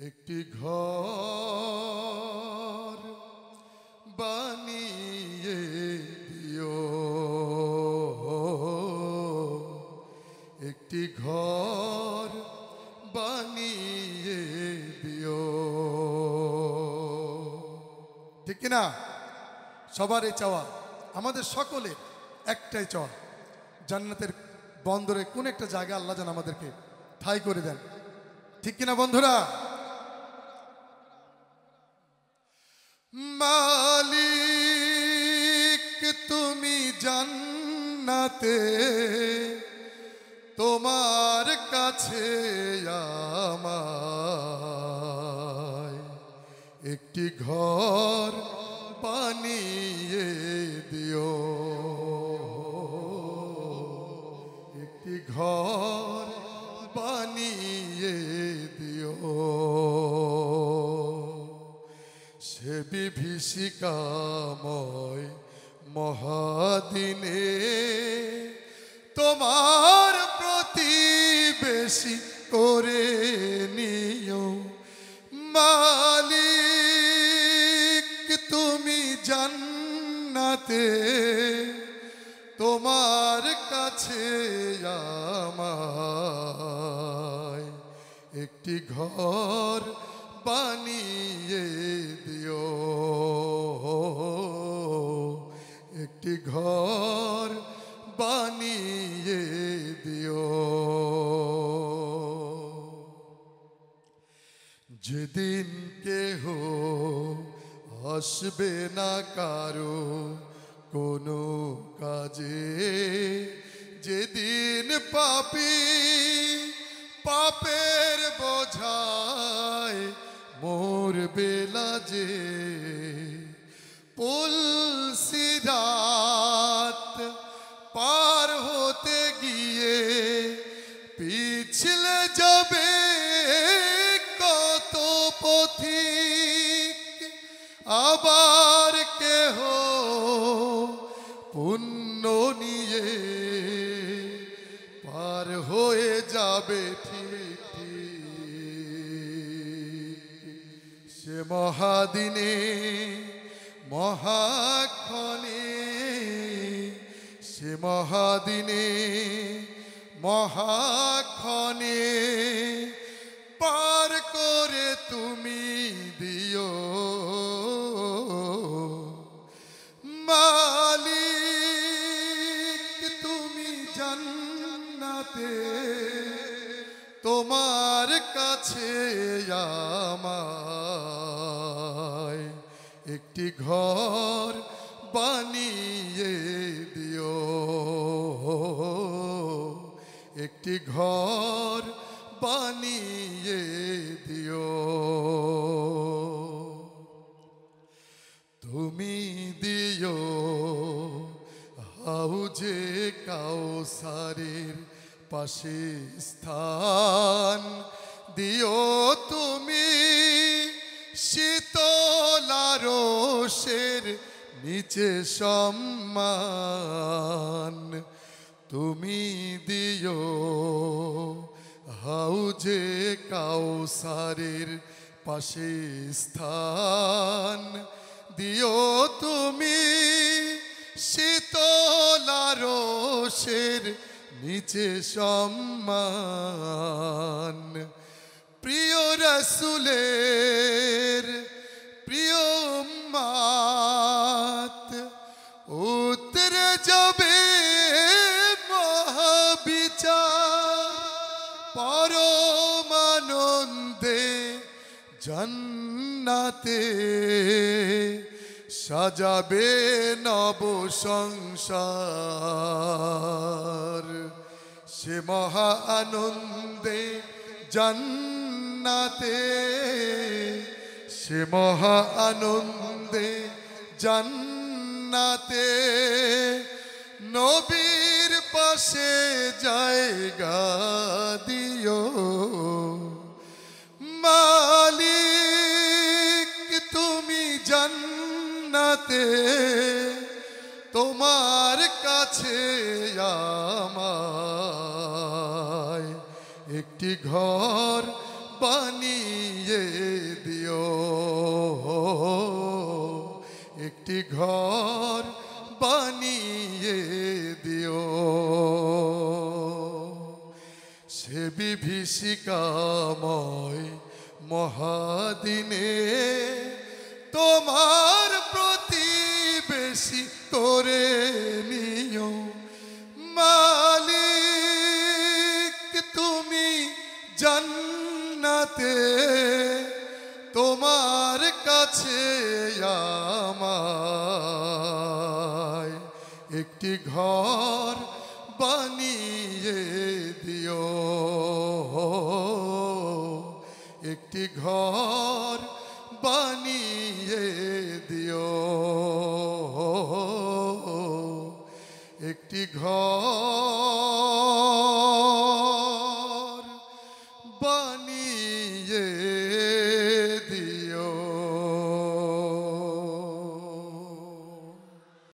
একটি ঘর বানিয়ে দিও, একটি ঘর বানিয়ে দিও। ঠিক কিনা? সবার এই চাওয়া, আমাদের সকলের একটাই চাওয়া, জান্নাতের বন্দরে কোন একটা জায়গা আল্লাহ যেন আমাদেরকে ঠাঁই করে দেন। ঠিক কিনা বন্ধুরা? মালিক তুমি জান্নাতে, তোমার কাছে আমায় একটি ঘর বানিয়ে দিও, একটি ঘর বানিয়ে দিও। সে বিভীষিকাময় মহাদিনে তোমার প্রতিবেশী করে নিও। মালিক তুমি জান্নাতে, তোমার কাছে আমায় একটি ঘর বানিয়ে দিও, একটি ঘর বানিয়ে দিও। যেদিন কেহ আসবে না কারো কোনো কাজে, যেদিন পাপী পাপের বোঝায় মরবে লাজে, পুলসিরাত পার হতে গিয়ে পিছলে যাবে কত পথিক, আবার কেহ পুণ্য নিয়ে পার হয়ে যাবে ঠিক ঠিক। সে মহাদিনে মহাক্ষণে, সে মহাদিনে মহাক্ষণে পার করে তুমি দিও। মালিক তুমি জান্নাতে, তোমার কাছে আমায় একটি ঘর বানিয়ে দিও, একটি ঘর বানিয়ে দিও। তুমি দিও হাউজে কাউসারের পাশে স্থান, দিও তুমি শীতল আরশের নিচে সম্মান, তুমি দিও হাউজে কাউসারের পাশে স্থান, দিও তুমি শীতল আরশের নিচে সম্মান। প্রিয় রাসূলের প্রিয় উম্মত উতরে যাবে মহাবিচার, পরম আনন্দে জান্নাতে সাজাবে নব সংসার। সে মহা আনন্দে জান্নাতে সে মহা আনন্দে জান্নাতে নবীর পাশে জায়গা দিও মালিক তুমি জান্নাতে তোমার কাছে আমায় একটি ঘর বানিয়ে দিও একটি ঘর বানিয়ে দিও সে বিভীষিকাময় মহাদিনে তোমার প্রতিবেশী করে নিও মালিক তুমি জান্নাতে তোমার কাছে আমায় একটি ঘর বানিয়ে দিও একটি ঘর বানিয়ে দিও একটি ঘর বানিয়ে